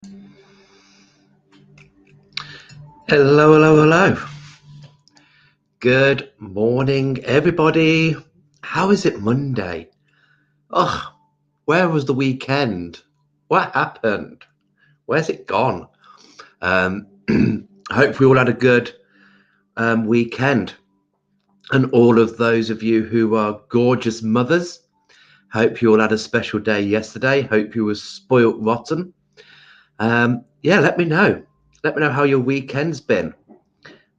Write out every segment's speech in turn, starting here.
Hello, hello, hello. Good morning, everybody. How is it Monday? Oh, where was the weekend? What happened? Where's it gone? I hope we all had a good weekend. And all of those of you who are gorgeous mothers, hope you all had a special day yesterday. Hope you were spoilt rotten. Yeah, let me know. Let me know how your weekend's been.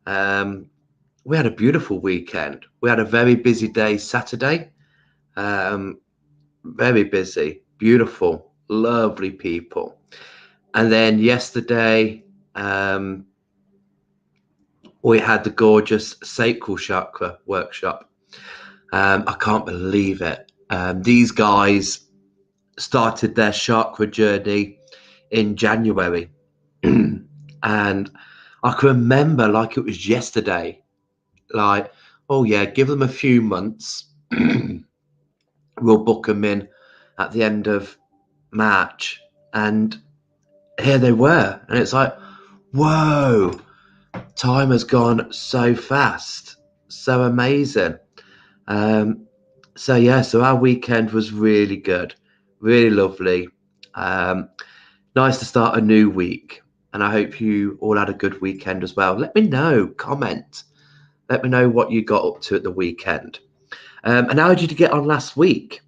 We had a beautiful weekend. We had a very busy day Saturday. Very busy, beautiful, lovely people. And then yesterday, we had the gorgeous sacral chakra workshop. I can't believe it. These guys started their chakra journey in January. And I can remember like it was yesterday. Like, oh yeah, give them a few months. We'll book them in at the end of March. And here they were. And it's like, whoa, time has gone so fast. So amazing. So our weekend was really good, really lovely. Nice to start a new week. And I hope you all had a good weekend as well. Let me know, comment. Let me know what you got up to at the weekend. And how did you get on last week?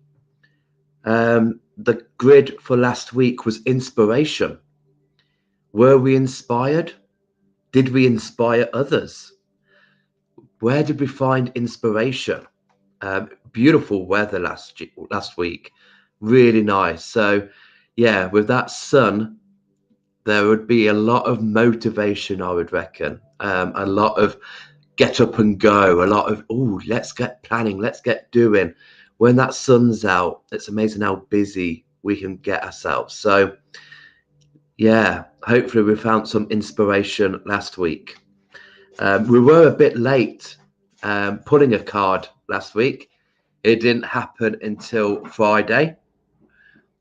The grid for last week was inspiration. Were we inspired? Did we inspire others? Where did we find inspiration? Beautiful weather last week. Really nice. So, yeah, with that sun, there would be a lot of motivation, I would reckon. A lot of get up and go. A lot of, oh, let's get planning. Let's get doing. When that sun's out, it's amazing how busy we can get ourselves. So, yeah, hopefully we found some inspiration last week. We were a bit late pulling a card last week. It didn't happen until Friday.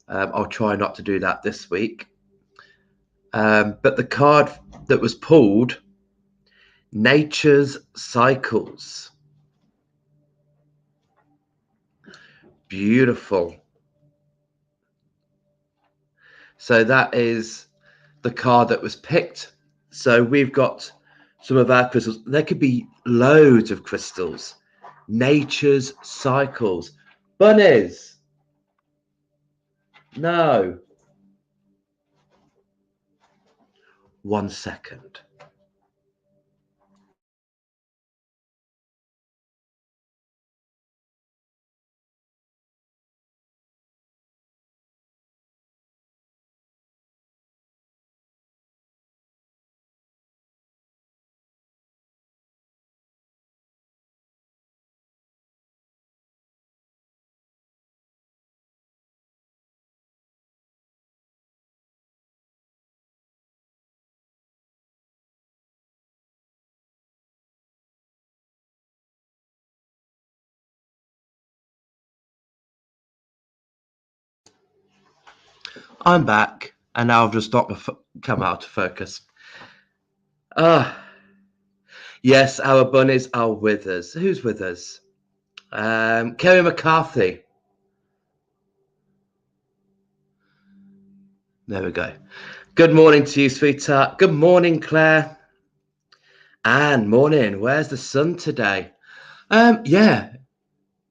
I'll try not to do that this week. But the card that was pulled, Nature's Cycles. Beautiful. So that is the card that was picked. So we've got some of our crystals. There could be loads of crystals. Nature's Cycles. Bunnies. No. 1 second. I'm back, and now I've just got come out of focus. Yes, our bunnies are with us. Who's with us? Kerry McCarthy. There we go. Good morning to you, sweetheart. Good morning, Claire. And morning. Where's the sun today? Yeah,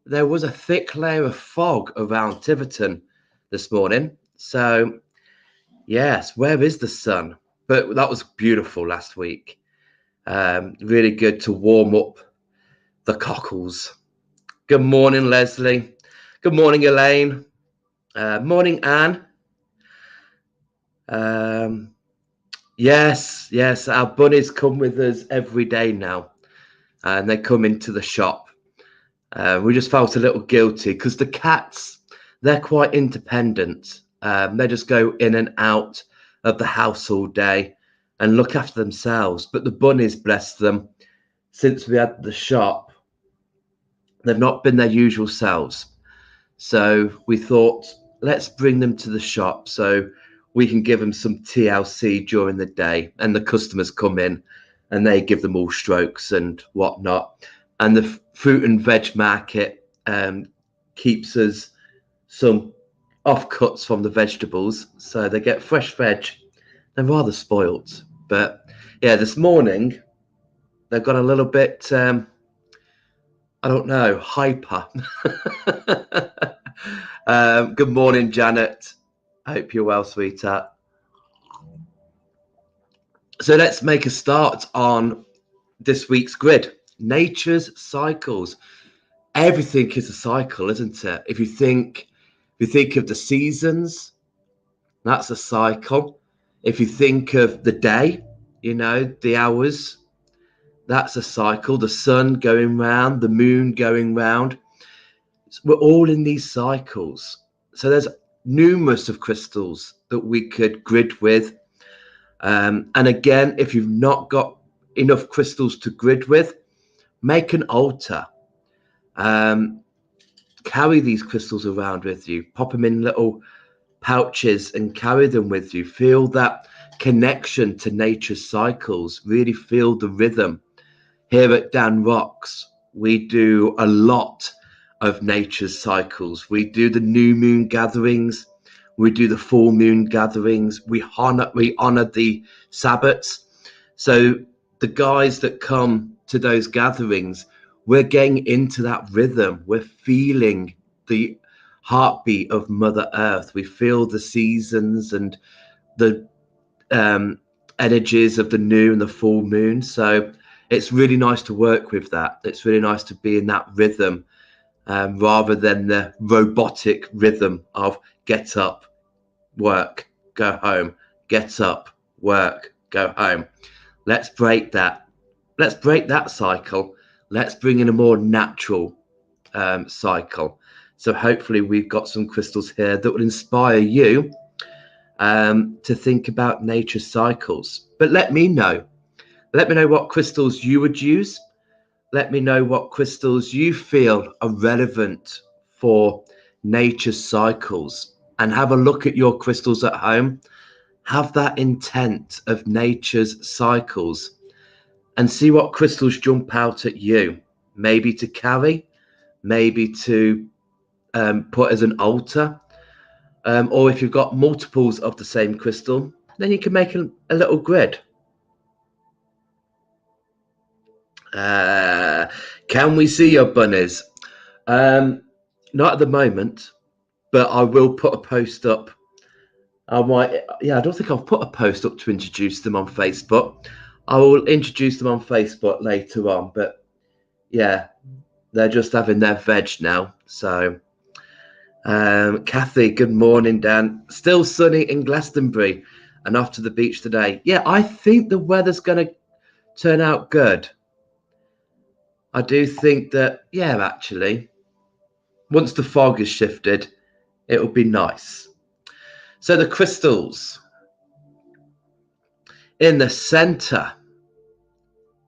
there was a thick layer of fog around Tiverton this morning. So, yes, where is the sun? But that was beautiful last week. Really good to warm up the cockles. Good morning, Leslie. Good morning, Elaine. Morning, Anne. Yes, our bunnies come with us every day now, and they come into the shop. We just felt a little guilty because the cats, they're quite independent. They just go in and out of the house all day and look after themselves. But the bunnies, bless them, since we had the shop, they've not been their usual selves. So we thought, let's bring them to the shop. So we can give them some TLC during the day, and the customers come in and they give them all strokes and whatnot. And the fruit and veg market keeps us some offcuts from the vegetables, so they get fresh veg. They're rather spoilt, but yeah, this morning they've got a little bit I don't know, hyper. Good morning, Janet. I hope you're well, sweetheart. So let's make a start on this week's grid. Nature's cycles. Everything is a cycle, isn't it? If you think of the seasons, that's a cycle. If you think of the day, the hours, that's a cycle. The sun going round, the moon going round. We're all in these cycles. So there's numerous of crystals that we could grid with. And again, if you've not got enough crystals to grid with, make an altar. Carry these crystals around with you. Pop them in little pouches and carry them with you. Feel that connection to nature's cycles. Really feel the rhythm. Here at Dan Rocks, we do a lot of nature's cycles. We do the new moon gatherings. We do the full moon gatherings. We honor the Sabbats. So the guys that come to those gatherings, we're getting into that rhythm. We're feeling the heartbeat of Mother Earth. We feel the seasons and the energies of the new and the full moon. So it's really nice to work with that. It's really nice to be in that rhythm rather than the robotic rhythm of get up, work, go home, get up, work, go home. Let's break that. Let's break that cycle. Let's bring in a more natural cycle. So hopefully we've got some crystals here that will inspire you to think about nature's cycles. But let me know. Let me know what crystals you would use. Let me know what crystals you feel are relevant for nature's cycles. And have a look at your crystals at home. Have that intent of nature's cycles and see what crystals jump out at you. Maybe to carry, maybe to put as an altar. Or if you've got multiples of the same crystal, then you can make a little grid. Can we see your bunnies? Not at the moment, but I will put a post up. I don't think I've put a post up to introduce them on Facebook. I will introduce them on Facebook later on, but yeah, they're just having their veg now. So, Kathy, good morning, Dan. Still sunny in Glastonbury and off to the beach today. Yeah, I think the weather's going to turn out good. I do think that, yeah, actually, once the fog is shifted, it'll be nice. So the crystals in the center,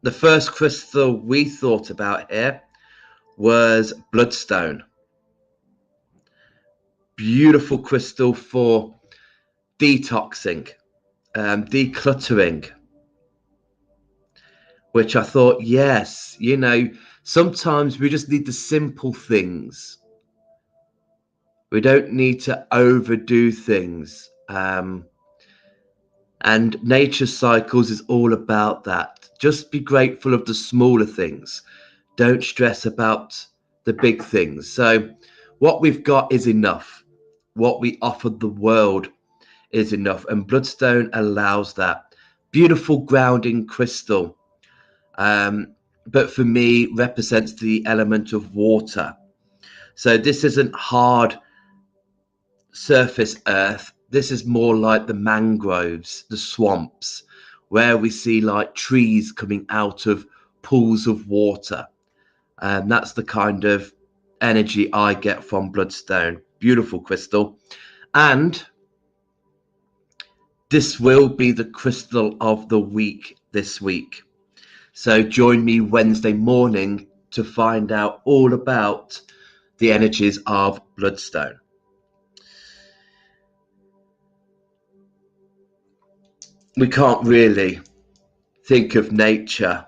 the first crystal we thought about here was Bloodstone. Beautiful crystal for detoxing, decluttering, which I thought, yes, sometimes we just need the simple things. We don't need to overdo things. And nature cycles is all about that. Just be grateful of the smaller things. Don't stress about the big things. So what we've got is enough. What we offer the world is enough. And Bloodstone allows that. Beautiful grounding crystal. But for me, represents the element of water. So this isn't hard surface earth. This is more like the mangroves, the swamps, where we see like trees coming out of pools of water. And that's the kind of energy I get from Bloodstone. Beautiful crystal. And this will be the crystal of the week this week. So join me Wednesday morning to find out all about the energies of Bloodstone. we can't really think of nature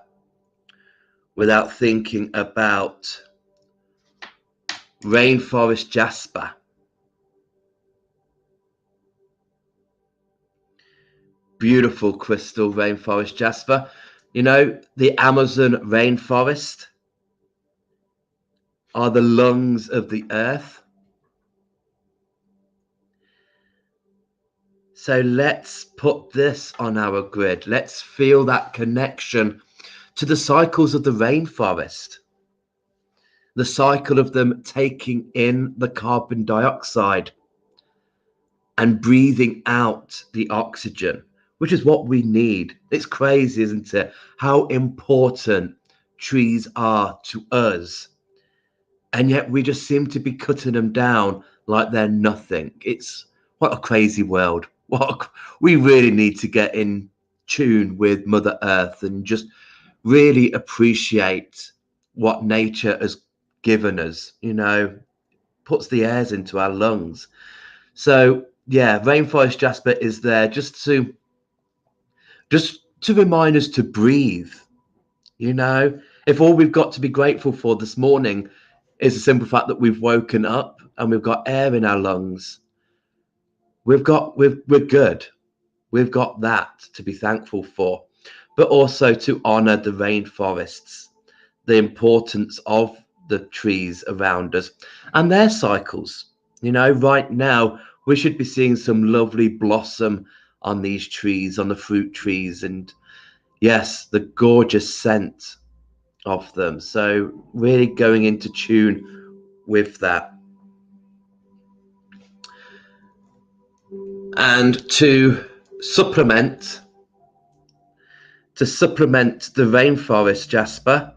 without thinking about Rainforest Jasper. Beautiful crystal Rainforest Jasper. You know, the Amazon rainforest are the lungs of the earth. So let's put this on our grid. Let's feel that connection to the cycles of the rainforest. The cycle of them taking in the carbon dioxide and breathing out the oxygen, which is what we need. It's crazy, isn't it? How important trees are to us. And yet we just seem to be cutting them down like they're nothing. It's what a crazy world. We really need to get in tune with Mother Earth and just really appreciate what nature has given us, you know, puts the airs into our lungs. So yeah, Rainforest Jasper is there just to remind us to breathe. You know, if all we've got to be grateful for this morning is the simple fact that we've woken up and we've got air in our lungs, we're good. We've got that to be thankful for, but also to honor the rainforests, the importance of the trees around us and their cycles. You know, right now we should be seeing some lovely blossom on these trees, on the fruit trees, and yes, the gorgeous scent of them. So really going into tune with that. And to supplement the rainforest Jasper,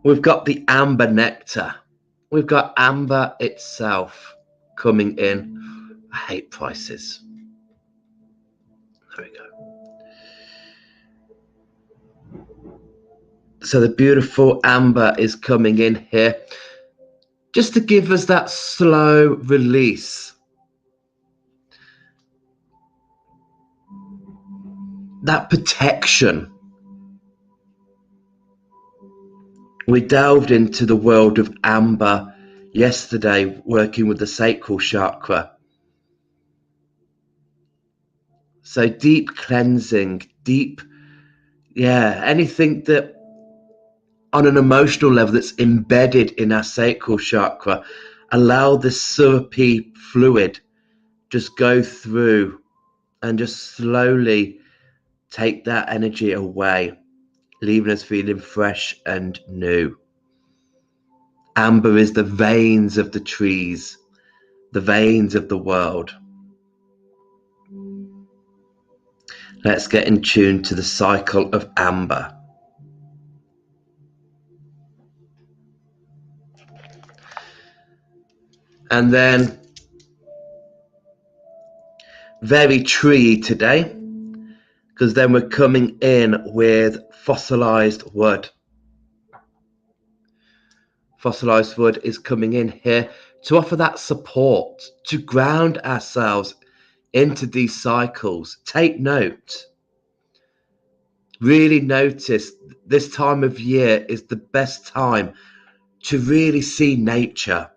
we've got the amber nectar. We've got amber itself coming in. I hate prices. There we go. So the beautiful amber is coming in here just to give us that slow release. That protection. We delved into the world of amber yesterday, working with the sacral chakra. So deep cleansing, anything that on an emotional level that's embedded in our sacral chakra, allow this syrupy fluid just go through and just slowly take that energy away, leaving us feeling fresh and new. Amber is the veins of the trees, the veins of the world. Let's get in tune to the cycle of amber. And then very tree today, because then we're coming in with fossilized wood. Fossilized wood is coming in here to offer that support, to ground ourselves into these cycles. Take note. Really notice this time of year is the best time to really see nature.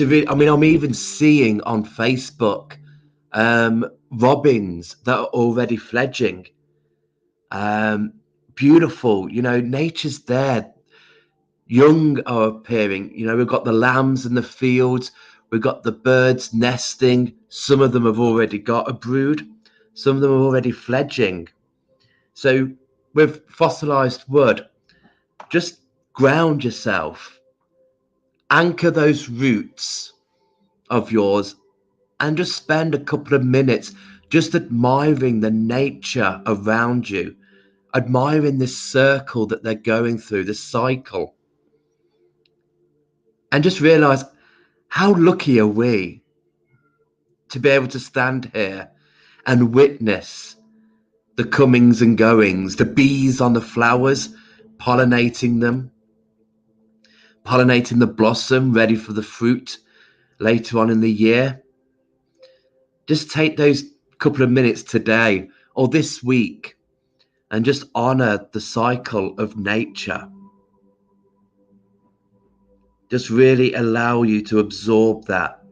I'm even seeing on Facebook robins that are already fledging. Beautiful, you know, nature's there. Young are appearing. You know, we've got the lambs in the fields. We've got the birds nesting. Some of them have already got a brood. Some of them are already fledging. So with fossilized wood, just ground yourself. Anchor those roots of yours and just spend a couple of minutes just admiring the nature around you, admiring this circle that they're going through, this cycle. And just realize how lucky are we to be able to stand here and witness the comings and goings, the bees on the flowers, pollinating them, pollinating the blossom, ready for the fruit later on in the year. Just take those couple of minutes today or this week and just honor the cycle of nature. Just really allow you to absorb that.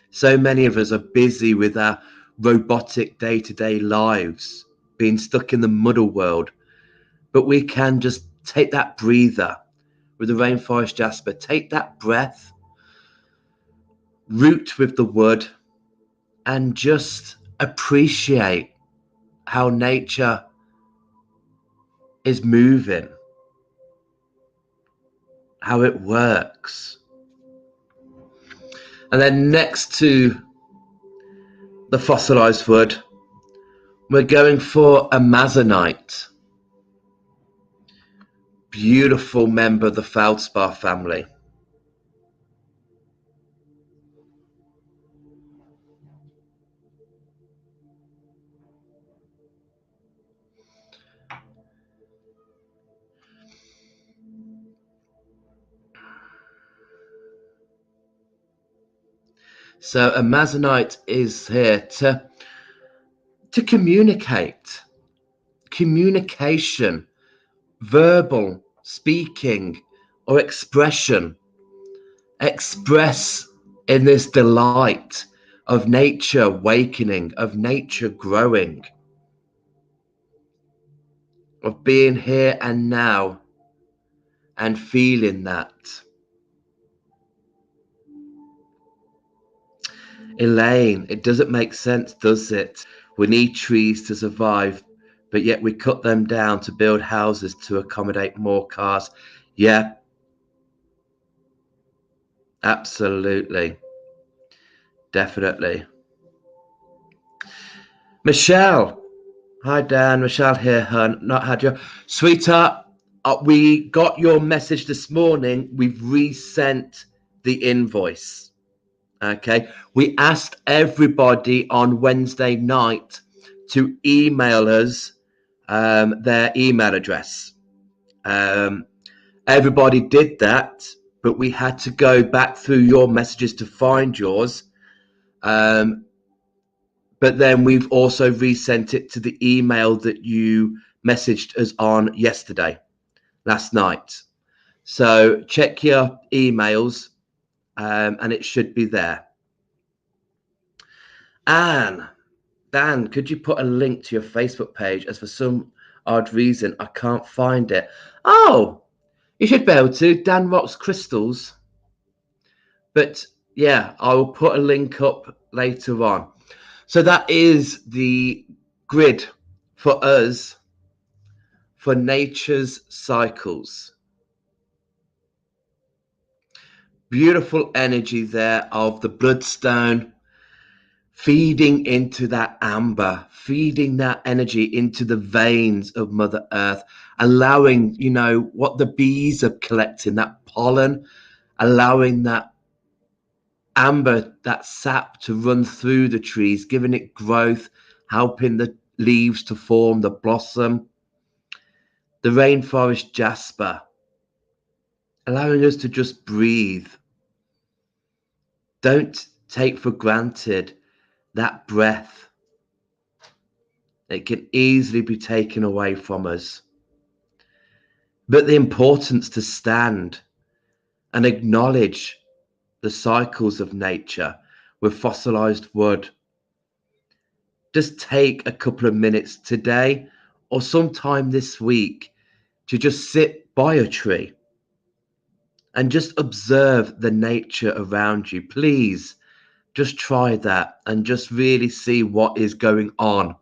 So many of us are busy with our robotic day-to-day lives, being stuck in the muddle world, but we can just take that breather with the Rainforest Jasper, take that breath, root with the wood, and just appreciate how nature is moving, how it works. And then next to the fossilized wood, we're going for a Amazonite. Beautiful member of the feldspar family. So a Amazonite is here to communicate. Communication, verbal, speaking, or expression. Express in this delight of nature awakening, of nature growing, of being here and now and feeling that. Elaine, it doesn't make sense, does it? We need trees to survive, but yet we cut them down to build houses to accommodate more cars. Yeah, absolutely. Definitely. Michelle. Hi, Dan. Michelle here, hun. Not had you. Sweetheart, we got your message this morning. We've resent the invoice. Okay. We asked everybody on Wednesday night to email us their email address. Everybody did that, but we had to go back through your messages to find yours. But then we've also resent it to the email that you messaged us on yesterday, last night. So check your emails and it should be there. Anne, Dan, could you put a link to your Facebook page? As for some odd reason, I can't find it. Oh, you should be able to. Dan Rocks Crystals. But yeah, I will put a link up later on. So that is the grid for us for nature's cycles. Beautiful energy there of the bloodstone feeding into that amber, feeding that energy into the veins of Mother Earth, allowing, what the bees are collecting, that pollen, allowing that amber, that sap to run through the trees, giving it growth, helping the leaves to form, the blossom. The Rainforest Jasper, allowing us to just breathe. Don't take for granted that breath. It can easily be taken away from us. But the importance to stand and acknowledge the cycles of nature with fossilized wood. Just take a couple of minutes today or sometime this week to just sit by a tree and just observe the nature around you. Please just try that and just really see what is going on.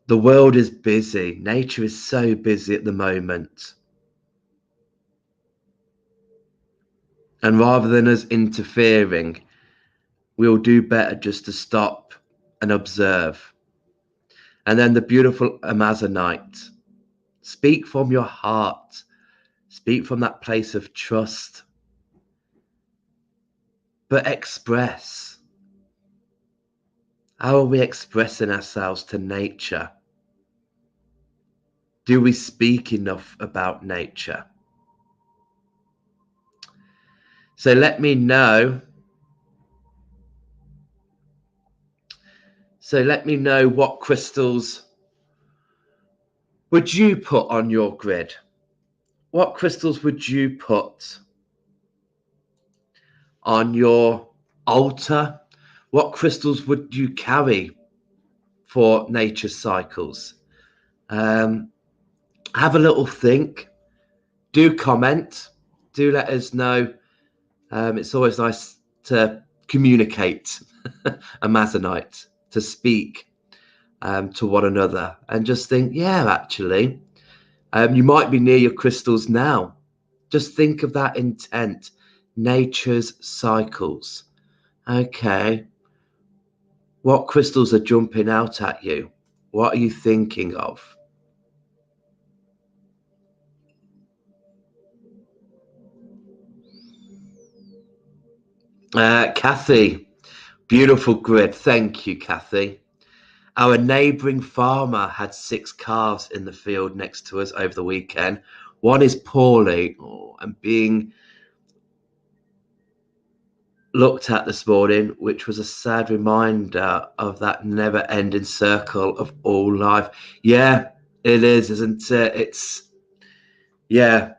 The world is busy. Nature is so busy at the moment. And rather than us interfering, we'll do better just to stop and observe. And then the beautiful Amazonite. Speak from your heart. Speak from that place of trust. But express. How are we expressing ourselves to nature? Do we speak enough about nature? So let me know So let me know, what crystals would you put on your grid? What crystals would you put on your altar? What crystals would you carry for nature's cycles? Have a little think. Do comment. Do let us know. It's always nice to communicate, Amazonite, to speak to one another, and just think, yeah, actually, you might be near your crystals now. Just think of that intent, nature's cycles. Okay, what crystals are jumping out at you? What are you thinking of? Kathy, beautiful grid. Thank you, Kathy. Our neighbouring farmer had 6 calves in the field next to us over the weekend. One is poorly and being looked at this morning, which was a sad reminder of that never-ending circle of all life. Yeah, it is, isn't it? Yeah.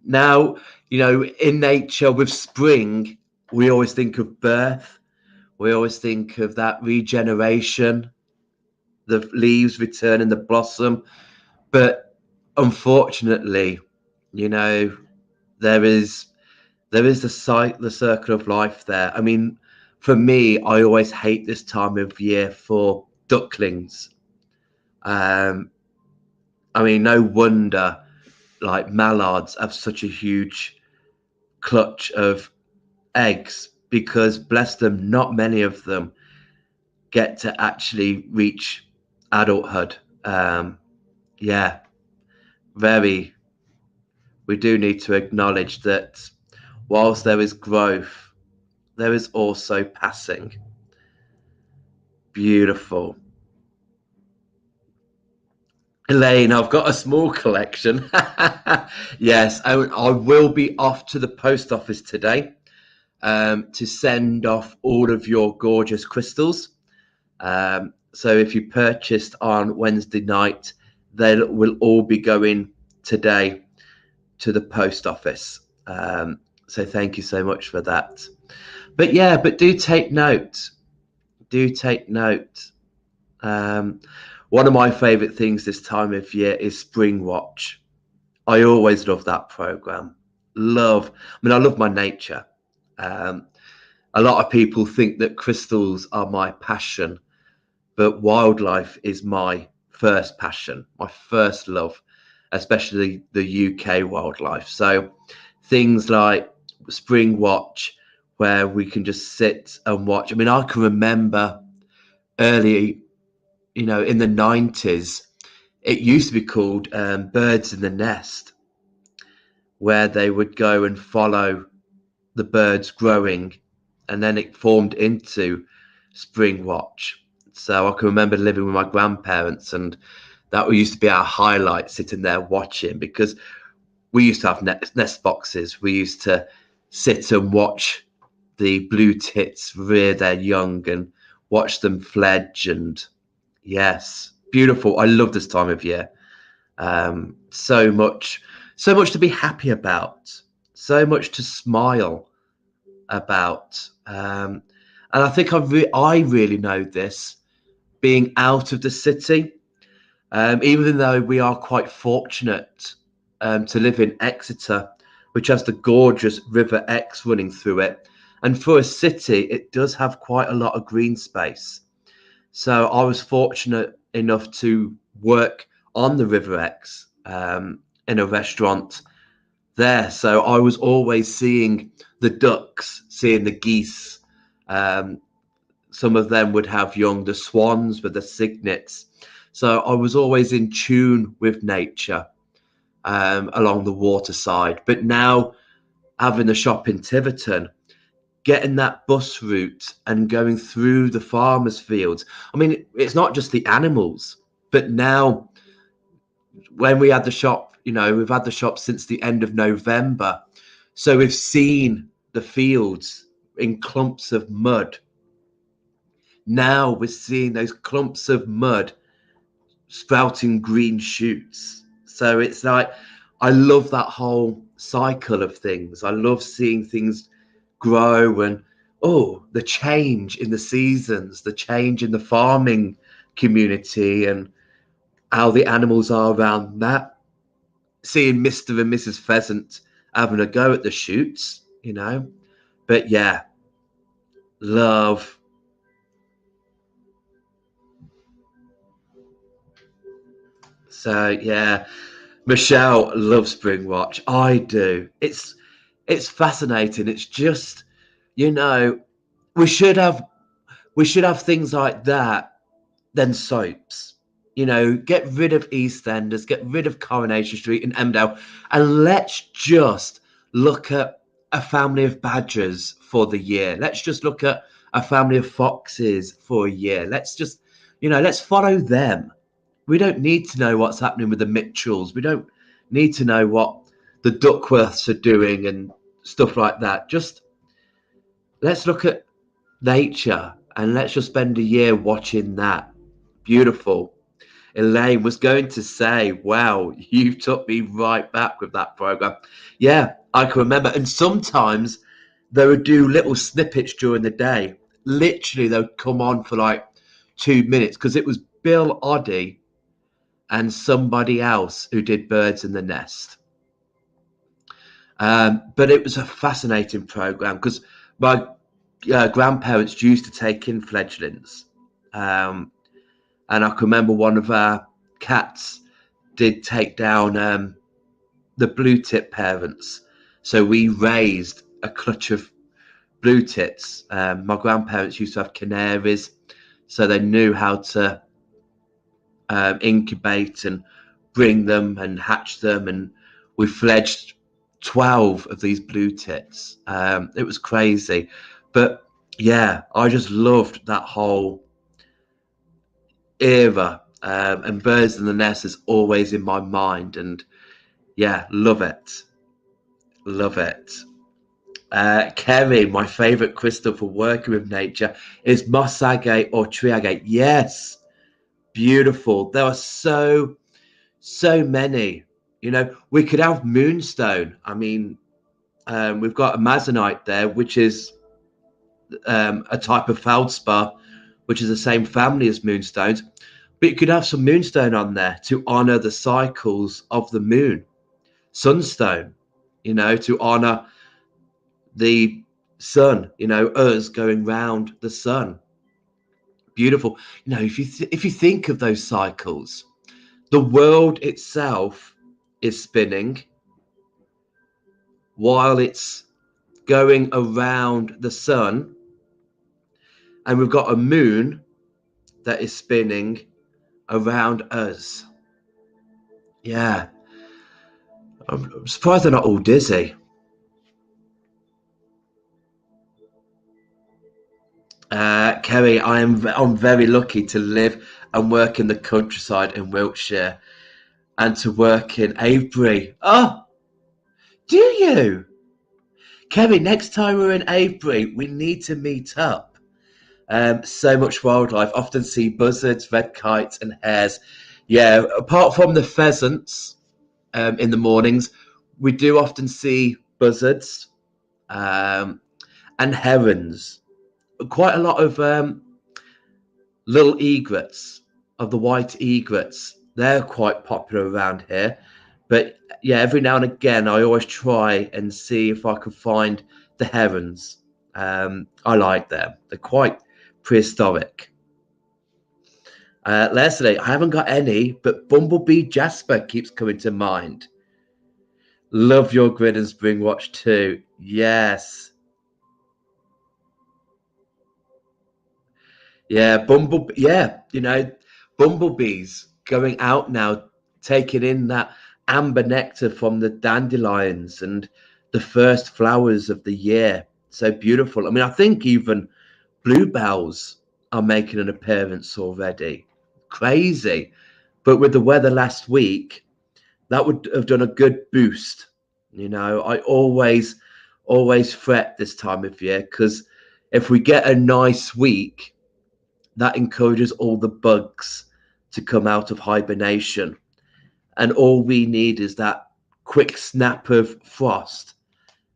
Now, in nature with spring, we always think of birth. We always think of that regeneration, the leaves returning, the blossom. But unfortunately, there is the circle of life there. I mean, for me, I always hate this time of year for ducklings. I mean, no wonder like mallards have such a huge clutch of eggs, because bless them, not many of them get to actually reach adulthood. Yeah, very. We do need to acknowledge that whilst there is growth, there is also passing. Beautiful. Elaine, I've got a small collection. Yes, I will be off to the post office today to send off all of your gorgeous crystals. So if you purchased on Wednesday night, they will all be going today to the post office. So thank you so much for that. But yeah, do take note. Do take note. One of my favourite things this time of year is Spring Watch. I always love that program. I love my nature. A lot of people think that crystals are my passion, but wildlife is my first passion, my first love, especially the UK wildlife. So things like Spring Watch, where we can just sit and watch. I mean, I can remember early, in the 90s, it used to be called Birds in the Nest, where they would go and follow the birds growing, and then it formed into Spring Watch. So I can remember living with my grandparents, and that used to be our highlight, sitting there watching, because we used to have nest boxes. We used to sit and watch the blue tits rear their young and watch them fledge. And yes, beautiful. I love this time of year. So much to be happy about, so much to smile about. And I think I really know this, being out of the city. Even though we are quite fortunate to live in Exeter, which has the gorgeous River Exe running through it. And for a city, it does have quite a lot of green space. So I was fortunate enough to work on the River Exe in a restaurant there. So I was always seeing the ducks, seeing the geese. Some of them would have young, the swans with the cygnets. So I was always in tune with nature along the waterside. But now, having the shop in Tiverton, getting that bus route and going through the farmers' fields. I mean, it's not just the animals, but now when we had the shop, we've had the shop since the end of November. So we've seen the fields in clumps of mud. Now we're seeing those clumps of mud sprouting green shoots. So it's like, I love that whole cycle of things. I love seeing things grow, and the change in the seasons, the change in the farming community, and how the animals are around that. Seeing Mr. and Mrs. Pheasant having a go at the shoots, But yeah, love. So yeah, Michelle loves Spring Watch. I do. It's fascinating. It's just, you know, we should have things like that than soaps. Get rid of EastEnders, get rid of Coronation Street and Emdale, and let's just look at a family of badgers for the year. Let's just look at a family of foxes for a year. Let's just, let's follow them. We don't need to know what's happening with the Mitchells. We don't need to know what the Duckworths are doing and stuff like that. Just let's look at nature and let's just spend a year watching that. Beautiful. Elaine was going to say, wow, you took me right back with that program. Yeah, I can remember. And sometimes they would do little snippets during the day. Literally, they would come on for like 2 minutes because it was Bill Oddie and somebody else who did Birds in the Nest. But it was a fascinating program because my grandparents used to take in fledglings. And I can remember one of our cats did take down the blue tit parents. So we raised a clutch of blue tits. My grandparents used to have canaries, so they knew how to incubate and bring them and hatch them. And we fledged 12 of these blue tits. It was crazy. But yeah, I just loved that whole era. And Birds in the Nest is always in my mind. And yeah, love it. Love it. Kerry, my favourite crystal for working with nature is moss agate or tree agate. Yes, beautiful. There are so many. We could have moonstone. I mean, we've got amazonite there, which is a type of feldspar, which is the same family as moonstones. But you could have some moonstone on there to honour the cycles of the moon. Sunstone, to honour the sun, us going round the sun. Beautiful. If you think of those cycles, the world itself is spinning while it's going around the sun, and we've got a moon that is spinning around us. Yeah, I'm surprised they're not all dizzy. Kerry, I'm very lucky to live and work in the countryside in Wiltshire and to work in Avebury. Oh, do you? Kerry, next time we're in Avebury, we need to meet up. So much wildlife. Often see buzzards, red kites, and hares. Yeah, apart from the pheasants in the mornings, we do often see buzzards and herons. Quite a lot of little egrets, of the white egrets. They're quite popular around here. But yeah, every now and again, I always try and see if I can find the herons. I like them. They're quite prehistoric. Leslie, I haven't got any, but Bumblebee Jasper keeps coming to mind. Love your grid and Spring Watch too. Yes. Yeah, bumblebees going out now, taking in that amber nectar from the dandelions and the first flowers of the year. So beautiful. I mean, I think even bluebells are making an appearance already. Crazy. But with the weather last week, that would have done a good boost. I always fret this time of year because if we get a nice week, that encourages all the bugs to come out of hibernation. And all we need is that quick snap of frost,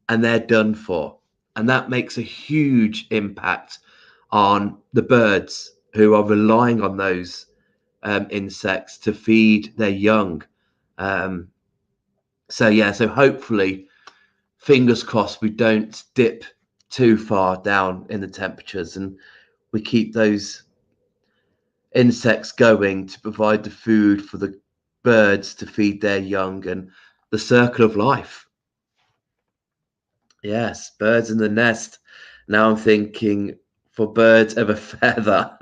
and they're done for. And that makes a huge impact on the birds who are relying on those insects to feed their young. So hopefully, fingers crossed, we don't dip too far down in the temperatures, and we keep those insects going to provide the food for the birds to feed their young, and the circle of life. Yes, birds in the nest. Now I'm thinking, for birds of a feather.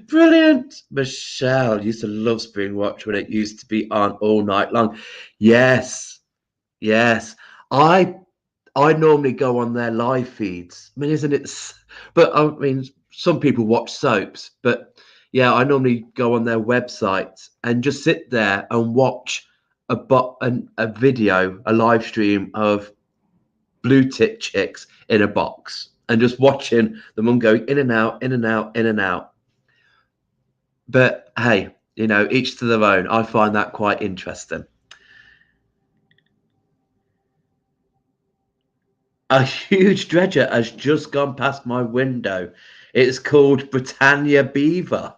Brilliant. Michelle used to love Spring Watch when it used to be on all night long. Yes, yes. I normally go on their live feeds. I mean, isn't it? But I mean, some people watch soaps, but yeah, I normally go on their website and just sit there and watch a video, a live stream of blue tit chicks in a box, and just watching them all going in and out, in and out, in and out. But hey, each to their own. I find that quite interesting. A huge dredger has just gone past my window. It's called Britannia Beaver.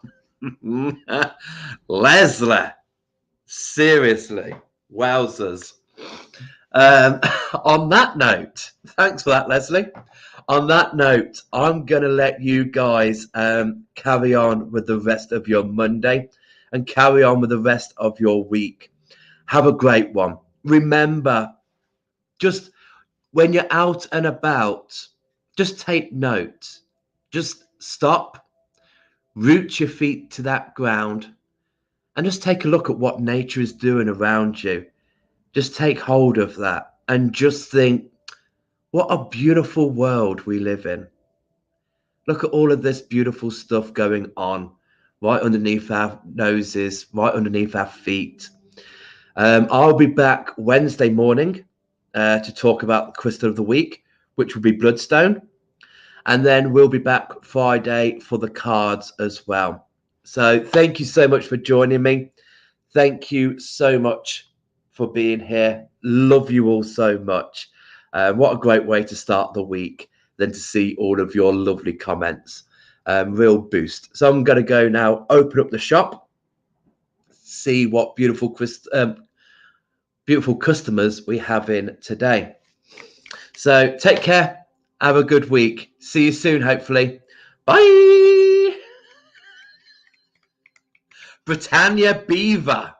Leslie, seriously, wowzers. On that note, thanks for that, Leslie. On that note, I'm going to let you guys carry on with the rest of your Monday and carry on with the rest of your week. Have a great one. Remember, just when you're out and about, just take note. Just stop, root your feet to that ground, and just take a look at what nature is doing around you. Just take hold of that and just think, what a beautiful world we live in. Look at all of this beautiful stuff going on right underneath our noses, right underneath our feet. I'll be back Wednesday morning to talk about the crystal of the week, which will be Bloodstone. And then we'll be back Friday for the cards as well. So thank you so much for joining me. Thank you so much for being here. Love you all so much. What a great way to start the week than to see all of your lovely comments. Real boost. So I'm going to go now, open up the shop, see what beautiful customers we have in today. So take care. Have a good week. See you soon, hopefully. Bye. Britannia Beaver.